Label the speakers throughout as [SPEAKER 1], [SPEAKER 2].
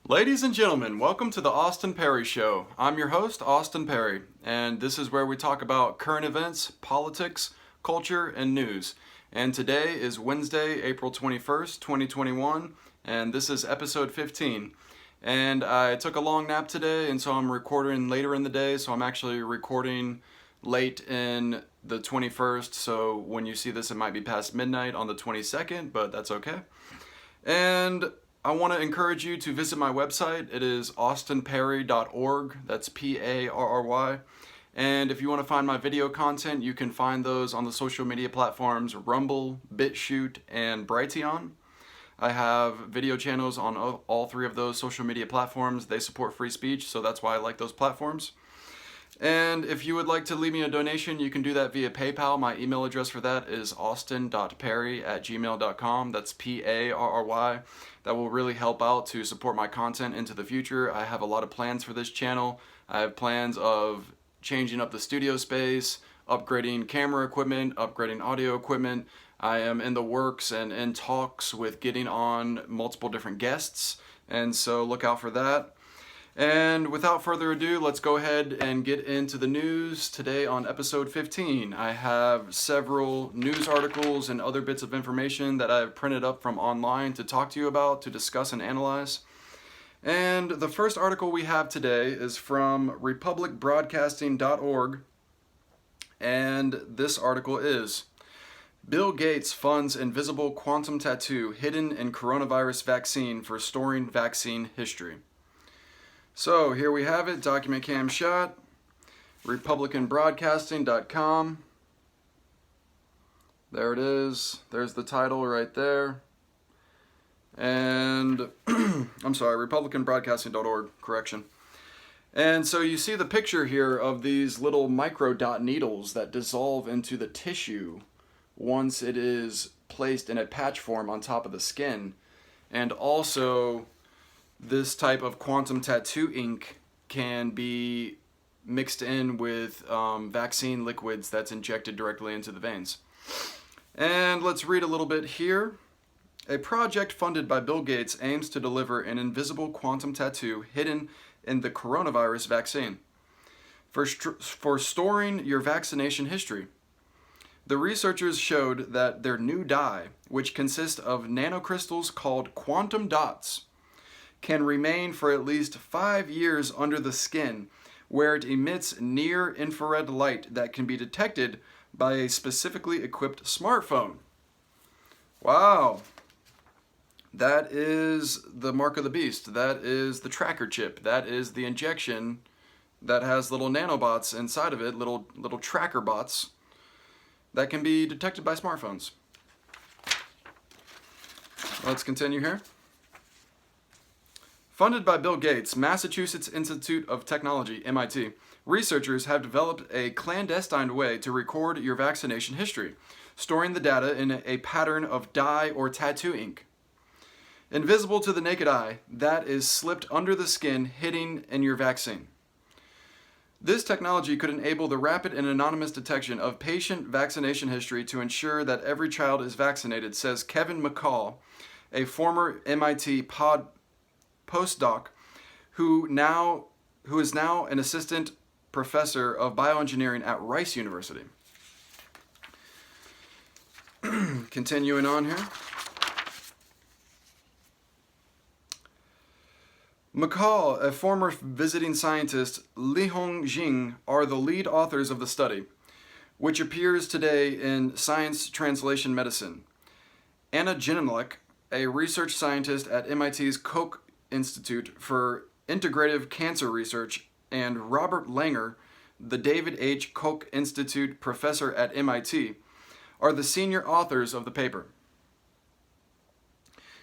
[SPEAKER 1] Ladies and gentlemen, welcome to the Austin Perry Show. I'm your host, Austin Perry, and this is where we talk about current events, politics, culture, and news. And today is Wednesday, April 21st, 2021, and this is episode 15. And I took a long nap today, and so I'm recording later in the day, so I'm actually recording late in the 21st, so when you see this it might be past midnight on the 22nd, but that's okay. And I want to encourage you to visit my website. It is AustinParry.org. That's P-A-R-R-Y. And if you want to find my video content, you can find those on the social media platforms Rumble, BitChute, and Brighteon. I have video channels on all three of those social media platforms. They support free speech, so that's why I like those platforms. And if you would like to leave me a donation, you can do that via PayPal. My email address for that is austin.parry@gmail.com. That's P-A-R-R-Y. That will really help out to support my content into the future. I have a lot of plans for this channel. I have plans of changing up the studio space, upgrading camera equipment, upgrading audio equipment. I am in the works and in talks with getting on multiple different guests, and so look out for that. And without further ado, let's go ahead and get into the news. Today on episode 15, I have several news articles and other bits of information that I've printed up from online to talk to you about, to discuss and analyze. And the first article we have today is from republicbroadcasting.org, and this article is Bill Gates funds invisible quantum tattoo hidden in coronavirus vaccine for storing vaccine history. So here we have it, document cam shot, republicanbroadcasting.com. There it is. There's the title right there. And, I'm sorry, republicanbroadcasting.org, correction. And so you see the picture here of these little microdot needles that dissolve into the tissue once it is placed in a patch form on top of the skin. And also, this type of quantum tattoo ink can be mixed in with vaccine liquids that's injected directly into the veins. And let's read a little bit here. A project funded by Bill Gates aims to deliver an invisible quantum tattoo hidden in the coronavirus vaccine for storing your vaccination history. The researchers showed that their new dye, which consists of nanocrystals called quantum dots, can remain for at least 5 years under the skin, where it emits near-infrared light that can be detected by a specifically equipped smartphone. Wow. That is the mark of the beast. That is the tracker chip. That is the injection that has little nanobots inside of it, little tracker bots that can be detected by smartphones. Let's continue here. Funded by Bill Gates, Massachusetts Institute of Technology, MIT, researchers have developed a clandestine way to record your vaccination history, storing the data in a pattern of dye or tattoo ink. Invisible to the naked eye, that is slipped under the skin, hidden in your vaccine. This technology could enable the rapid and anonymous detection of patient vaccination history to ensure that every child is vaccinated, says Kevin McCall, a former MIT postdoc who is now an assistant professor of bioengineering at Rice University. Continuing on here. McCall, a former visiting scientist, Lihong Jing, are the lead authors of the study, which appears today in Science Translation Medicine. Anna Genimlek, a research scientist at MIT's Koch Institute for Integrative Cancer Research, and Robert Langer, the David H. Koch Institute professor at MIT, are the senior authors of the paper.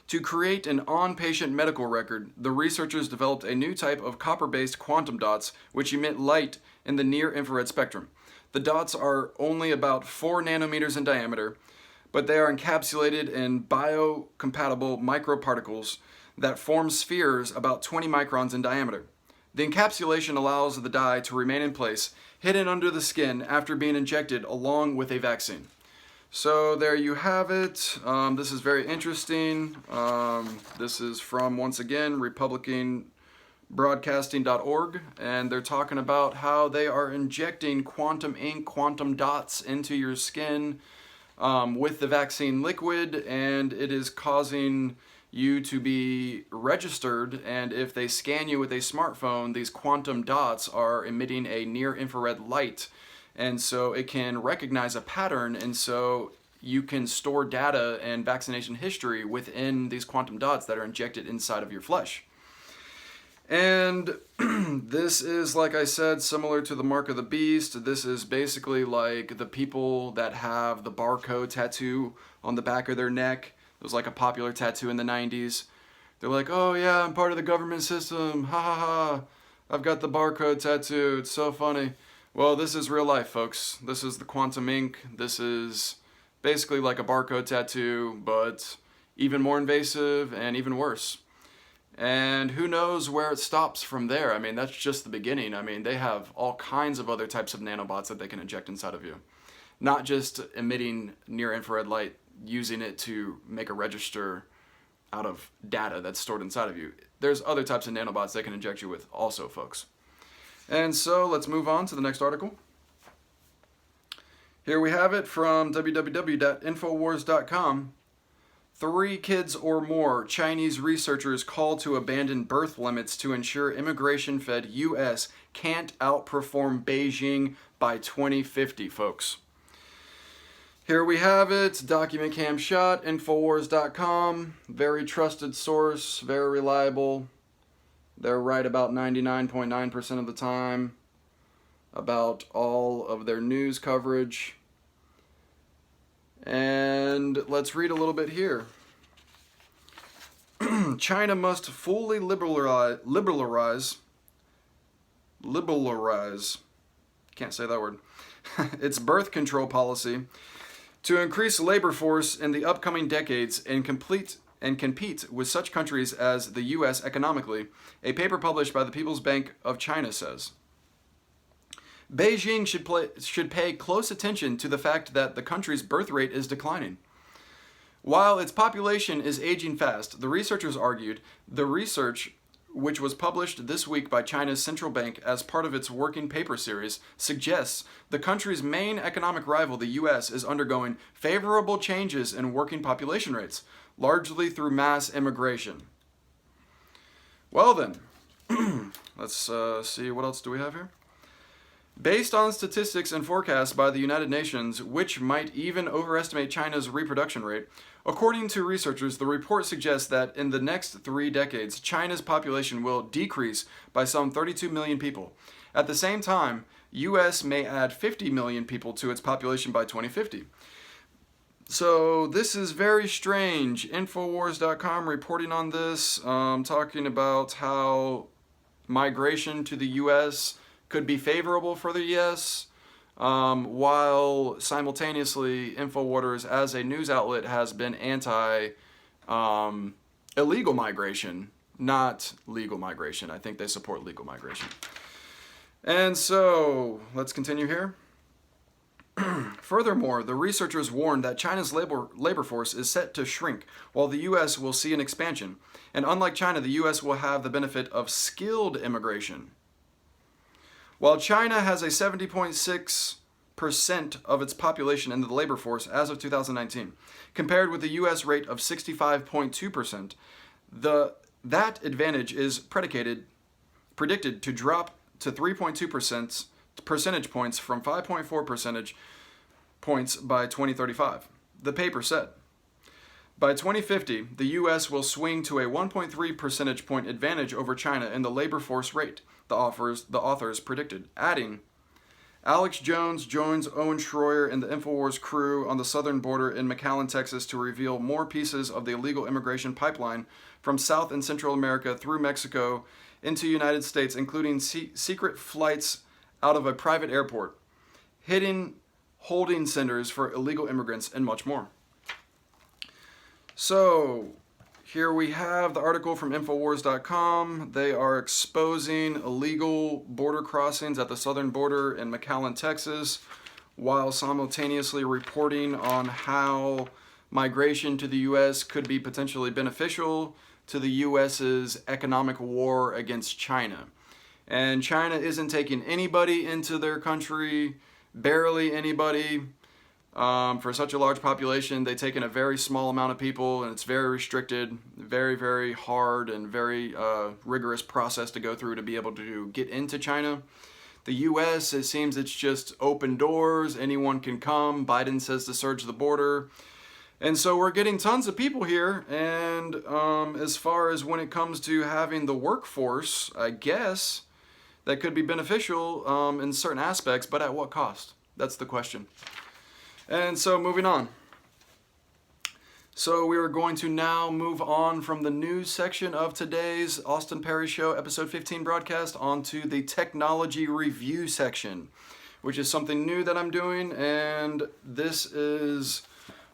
[SPEAKER 1] To create an on-patient medical record, the researchers developed a new type of copper-based quantum dots which emit light in the near-infrared spectrum. The dots are only about 4 nanometers in diameter, but they are encapsulated in biocompatible microparticles that form spheres about 20 microns in diameter. The encapsulation allows the dye to remain in place, hidden under the skin after being injected along with a vaccine. So there you have it. This is very interesting. This is from, once again, republicanbroadcasting.org, and they're talking about how they are injecting quantum ink, quantum dots into your skin with the vaccine liquid, and it is causing you to be registered, and if they scan you with a smartphone, these quantum dots are emitting a near-infrared light, and so it can recognize a pattern, and so you can store data and vaccination history within these quantum dots that are injected inside of your flesh. And this is, like I said, similar to the mark of the beast. This is basically like the people that have the barcode tattoo on the back of their neck. It was like a popular tattoo in the 90s. They're like, oh yeah, I'm part of the government system. Ha ha ha. I've got the barcode tattoo. It's so funny. Well, this is real life, folks. This is the quantum ink. This is basically like a barcode tattoo, but even more invasive and even worse. And who knows where it stops from there. I mean, that's just the beginning. I mean, they have all kinds of other types of nanobots that they can inject inside of you. Not just emitting near-infrared light, using it to make a register out of data that's stored inside of you. There's other types of nanobots they can inject you with also, folks. And so let's move on to the next article. Here we have it from www.infowars.com. 3 kids or more, Chinese researchers call to abandon birth limits to ensure immigration-fed U.S. can't outperform Beijing by 2050, folks. Here we have it, document cam shot, Infowars.com, very trusted source, very reliable. They're right about 99.9% of the time about all of their news coverage. And let's read a little bit here. China must fully liberalize, can't say that word, its birth control policy to increase labor force in the upcoming decades and compete with such countries as the U.S. economically, a paper published by the People's Bank of China says. Beijing should pay close attention to the fact that the country's birth rate is declining. While its population is aging fast, the researchers argued, the research, which was published this week by China's central bank as part of its working paper series, suggests the country's main economic rival, the U.S., is undergoing favorable changes in working population rates, largely through mass immigration. Well then, let's see, what else do we have here? Based on statistics and forecasts by the United Nations, which might even overestimate China's reproduction rate, according to researchers, the report suggests that in the next 3 decades, China's population will decrease by some 32 million people. At the same time, U.S. may add 50 million people to its population by 2050. So this is very strange. Infowars.com reporting on this, talking about how migration to the U.S. could be favorable for the U.S., while simultaneously InfoWars as a news outlet has been anti-illegal migration, not legal migration. I think they support legal migration. And so, let's continue here. Furthermore, the researchers warned that China's labor force is set to shrink, while the U.S. will see an expansion. And unlike China, the U.S. will have the benefit of skilled immigration. While China has a 70.6% of its population in the labor force as of 2019, compared with the U.S. rate of 65.2%, that advantage is predicted to drop to 3.2% percentage points from 5.4 percentage points by 2035, the paper said. By 2050, the U.S. will swing to a 1.3 percentage point advantage over China in the labor force rate, the authors predicted, adding, Alex Jones joins Owen Schroyer and the InfoWars crew on the southern border in McAllen, Texas to reveal more pieces of the illegal immigration pipeline from South and Central America through Mexico into the United States, including secret flights out of a private airport, hidden holding centers for illegal immigrants, and much more. So, here we have the article from Infowars.com. They are exposing illegal border crossings at the southern border in McAllen, Texas, while simultaneously reporting on how migration to the U.S. could be potentially beneficial to the U.S.'s economic war against China. And China isn't taking anybody into their country, barely anybody. For such a large population, they take in a very small amount of people, and it's very restricted, very, very hard, and very rigorous process to go through to be able to get into China. The U.S., it seems it's just open doors, anyone can come. Biden says to surge the border. And so we're getting tons of people here, and as far as when it comes to having the workforce, I guess that could be beneficial in certain aspects, but at what cost? That's the question. And so moving on. So we are going to now move on from the news section of today's Austin Perry Show episode 15 broadcast onto the technology review section, which is something new that I'm doing. And this is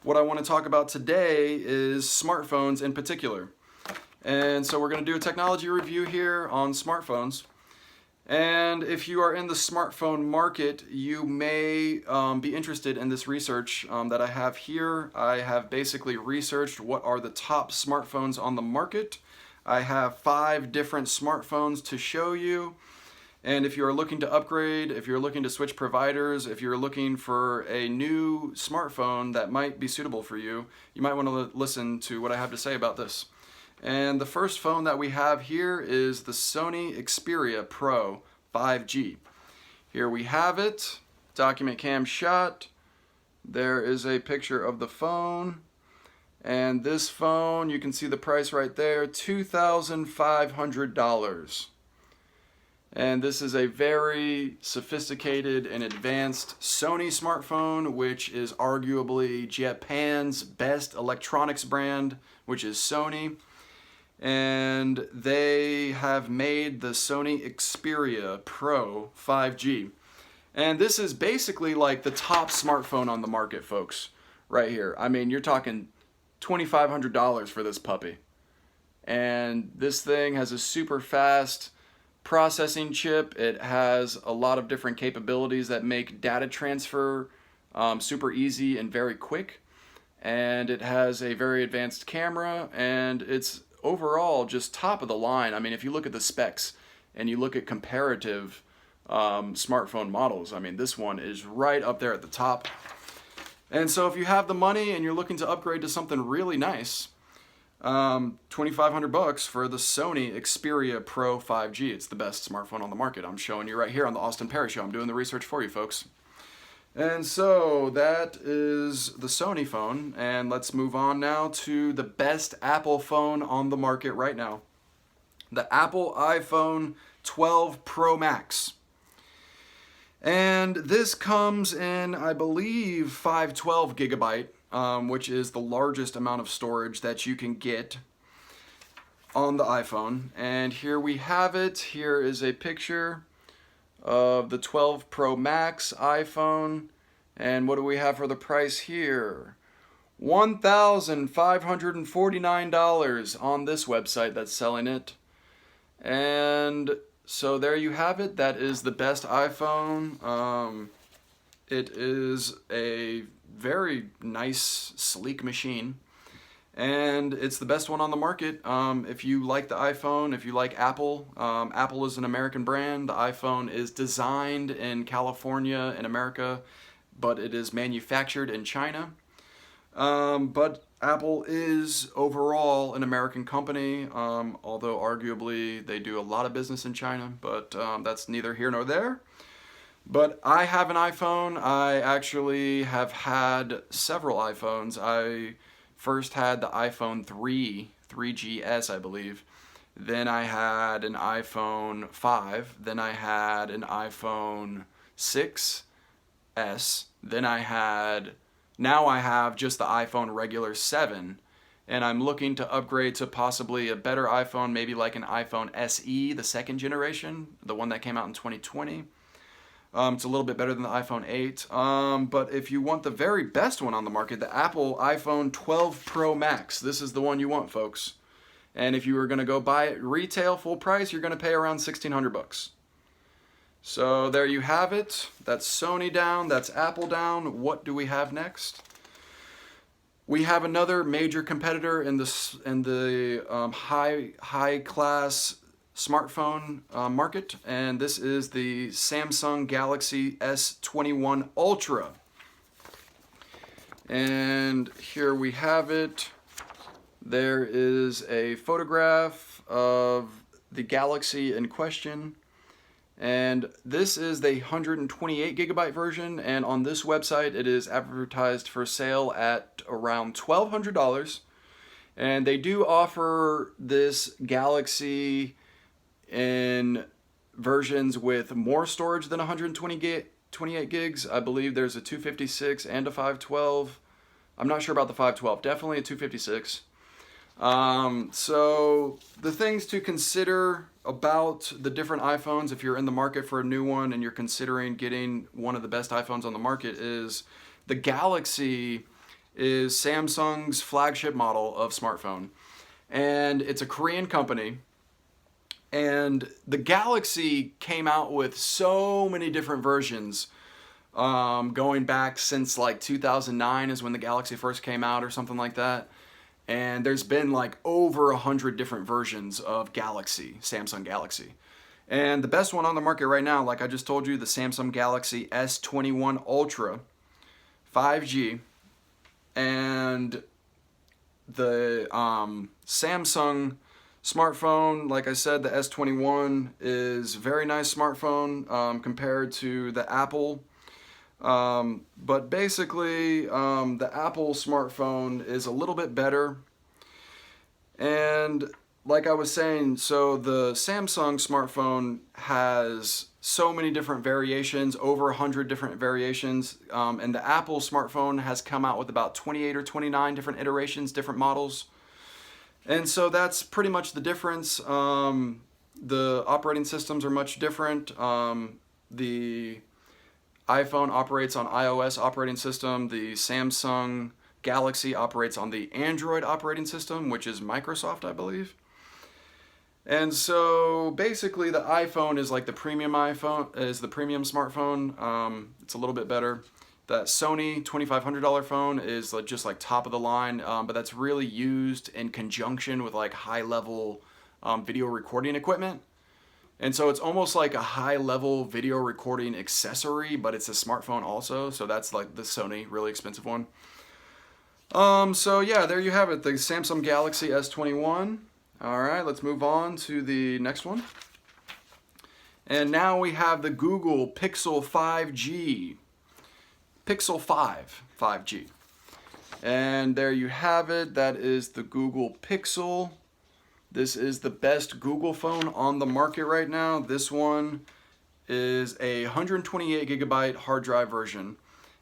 [SPEAKER 1] what I want to talk about today is smartphones in particular. And so we're going to do a technology review here on smartphones. And if you are in the smartphone market, you may be interested in this research that I have here. I have basically researched what are the top smartphones on the market. I have 5 different smartphones to show you. And if you're looking to upgrade, if you're looking to switch providers, if you're looking for a new smartphone that might be suitable for you, you might want to listen to what I have to say about this. And the first phone that we have here is the Sony Xperia Pro 5G. Here we have it, document cam shot. There is a picture of the phone. And this phone, you can see the price right there, $2,500. And this is a very sophisticated and advanced Sony smartphone, which is arguably Japan's best electronics brand, which is Sony. And they have made the Sony Xperia Pro 5G. And this is basically like the top smartphone on the market, folks, right here. I mean, you're talking $2,500 for this puppy. And this thing has a super fast processing chip. It has a lot of different capabilities that make data transfer super easy and very quick. And it has a very advanced camera, and it's overall just top of the line. I mean, if you look at the specs and you look at comparative smartphone models, I mean, this one is right up there at the top. And so if you have the money and you're looking to upgrade to something really nice, $2,500 for the Sony Xperia Pro 5G. It's the best smartphone on the market. I'm showing you right here on the Austin Perry Show. I'm doing the research for you, folks. And so that is the Sony phone, and let's move on now to the best Apple phone on the market right now. The Apple iPhone 12 Pro Max. And this comes in, I believe, 512 gigabyte, which is the largest amount of storage that you can get on the iPhone. And here we have it. Here is a picture of the 12 Pro Max iPhone. And what do we have for the price here? $1,549 on this website that's selling it. And so there you have it. That is the best iPhone. It is a very nice, sleek machine. And it's the best one on the market. If you like the iPhone, if you like Apple, Apple is an American brand. The iPhone is designed in California in America, but it is manufactured in China. But Apple is overall an American company, although arguably they do a lot of business in China, but that's neither here nor there. But I have an iPhone. I actually have had several iPhones. I first had the iPhone 3GS, I believe. Then I had an iPhone 5. Then I had an iPhone 6S. Then now I have just the iPhone regular 7. And I'm looking to upgrade to possibly a better iPhone, maybe like an iPhone SE, the second generation, the one that came out in 2020. It's a little bit better than the iPhone 8. But if you want the very best one on the market, the Apple iPhone 12 Pro Max, this is the one you want, folks. And if you were going to go buy it retail full price, you're going to pay around $1,600. So there you have it. That's Sony down, that's Apple down. What do we have next? We have another major competitor in the high class smartphone market, and this is the Samsung Galaxy S21 Ultra. And here we have it. There is a photograph of the Galaxy in question. And this is the 128 gigabyte version, and on this website it is advertised for sale at around $1,200. And they do offer this Galaxy in versions with more storage than 128 gigs. I believe there's a 256 and a 512. I'm not sure about the 512, definitely a 256. So the things to consider about the different iPhones if you're in the market for a new one and you're considering getting one of the best iPhones on the market is the Galaxy is Samsung's flagship model of smartphone, and it's a Korean company. And the Galaxy came out with so many different versions, going back since like 2009 is when the Galaxy first came out or something like that. And there's been like over 100 different versions of Galaxy, Samsung Galaxy. And the best one on the market right now, like I just told you, the Samsung Galaxy S21 Ultra 5G. And the Samsung smartphone, like I said, the S21 is a very nice smartphone compared to the Apple. But basically, the Apple smartphone is a little bit better. And like I was saying, so the Samsung smartphone has so many different variations, over 100 different variations. And the Apple smartphone has come out with about 28 or 29 different iterations, different models. And so that's pretty much the difference. The operating systems are much different. The iPhone operates on iOS operating system. The Samsung Galaxy operates on the Android operating system, which is Microsoft, I believe. And so basically the iPhone is like the premium iPhone, is the premium smartphone. It's a little bit better. That Sony $2,500 phone is like just like top of the line, but that's really used in conjunction with like high level video recording equipment. And so it's almost like a high-level video recording accessory, but it's a smartphone also. So that's like the Sony, really expensive one. So yeah, there you have it, the Samsung Galaxy S21. All right, let's move on to the next one. And now we have the Google Pixel 5G. Pixel 5 5G. And there you have it. That is the Google Pixel. This is the best Google phone on the market right now. This one is a 128 gigabyte hard drive version,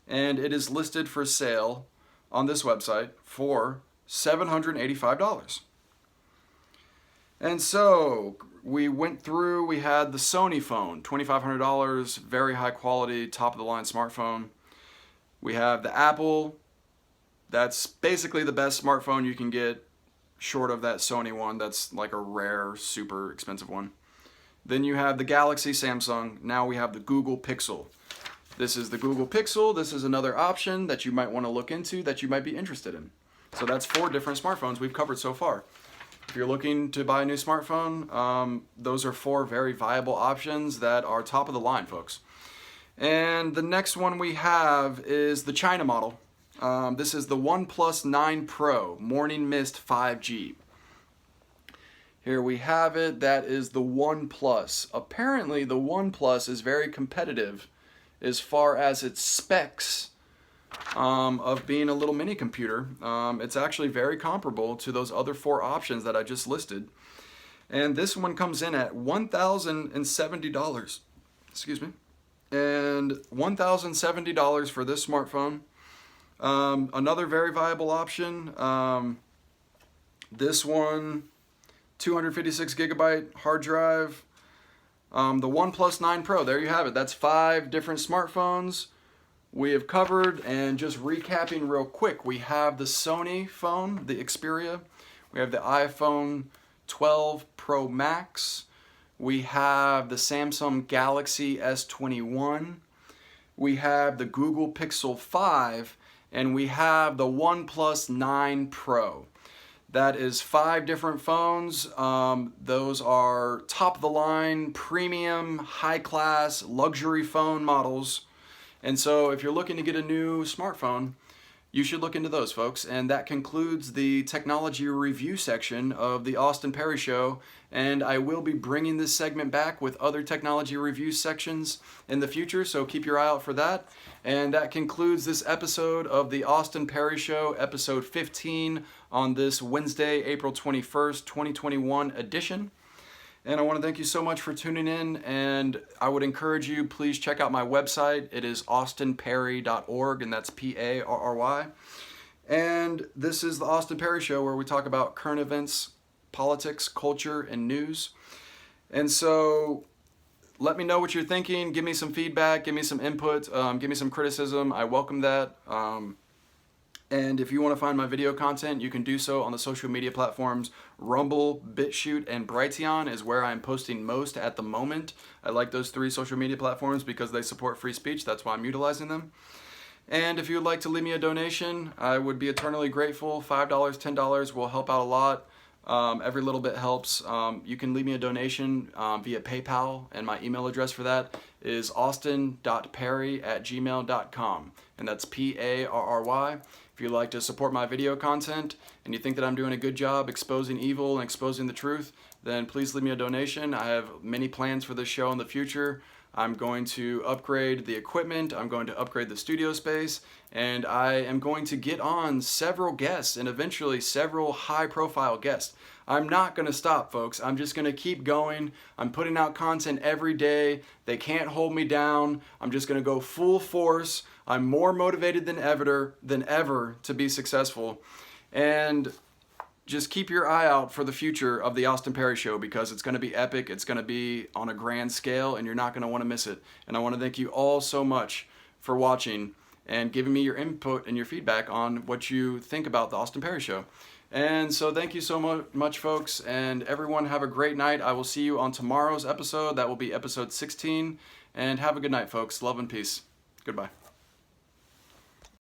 [SPEAKER 1] and it is listed for sale on this website for $785. And so we went through, we had the Sony phone, $2,500, very high quality, top of the line smartphone. We have the Apple, that's basically the best smartphone you can get, short of that Sony one, that's like a rare, super expensive one. Then you have the Galaxy, Samsung. Now we have the Google Pixel. This is the Google Pixel. This is another option that you might want to look into, that you might be interested in. So that's 4 different smartphones we've covered so far. If you're looking to buy a new smartphone, those are 4 very viable options that are top of the line, folks. And the next one we have is the China model. This is the OnePlus 9 Pro Morning Mist 5G. Here we have it. That is the OnePlus. Apparently the OnePlus is very competitive as far as its specs of being a little mini computer. It's actually very comparable to those other 4 options that I just listed. And this one comes in at $1,070. Excuse me. And $1,070 for this smartphone. Another very viable option, this one, 256 gigabyte hard drive, the OnePlus 9 Pro, there you have it. That's 5 different smartphones we have covered. And just recapping real quick, we have the Sony phone, the Xperia, we have the iPhone 12 Pro Max, We have the Samsung Galaxy S21. We have the Google Pixel 5, and we have the OnePlus 9 Pro. That is 5 different phones. Those are top of the line, premium, high class, luxury phone models. And so if you're looking to get a new smartphone, you should look into those, folks. And that concludes the technology review section of the Austin Perry Show. And I will be bringing this segment back with other technology review sections in the future, so keep your eye out for that. And that concludes this episode of the Austin Perry Show, episode 15, on this Wednesday, April 21st, 2021 edition. And I want to thank you so much for tuning in, and I would encourage you, please check out my website. It is austinparry.org, and that's P-A-R-R-Y. And this is the Austin Perry Show, where we talk about current events, politics, culture, and news. And so let me know what you're thinking. Give me some feedback. Give me some input. Give me some criticism. I welcome that. And if you want to find my video content, you can do so on the social media platforms. Rumble, BitChute, and Brighteon is where I'm posting most at the moment. I like those 3 social media platforms because they support free speech. That's why I'm utilizing them. And if you would like to leave me a donation, I would be eternally grateful. $5, $10 will help out a lot. Every little bit helps. You can leave me a donation via PayPal, and my email address for that is austin.parry@gmail.com, and that's P-A-R-R-Y. If you'd like to support my video content and you think that I'm doing a good job exposing evil and exposing the truth, then please leave me a donation. I have many plans for this show in the future. I'm going to upgrade the equipment, I'm going to upgrade the studio space, and I am going to get on several guests and eventually several high-profile guests. I'm not going to stop, folks. I'm just going to keep going. I'm putting out content every day. They can't hold me down. I'm just going to go full force. I'm more motivated than ever to be successful. And just keep your eye out for the future of the Austin Perry Show, because it's going to be epic. It's going to be on a grand scale, and you're not going to want to miss it. And I want to thank you all so much for watching and giving me your input and your feedback on what you think about the Austin Perry Show. And so thank you so much, folks, and everyone have a great night. I will see you on tomorrow's episode. That will be episode 16. And have a good night, folks. Love and peace. Goodbye.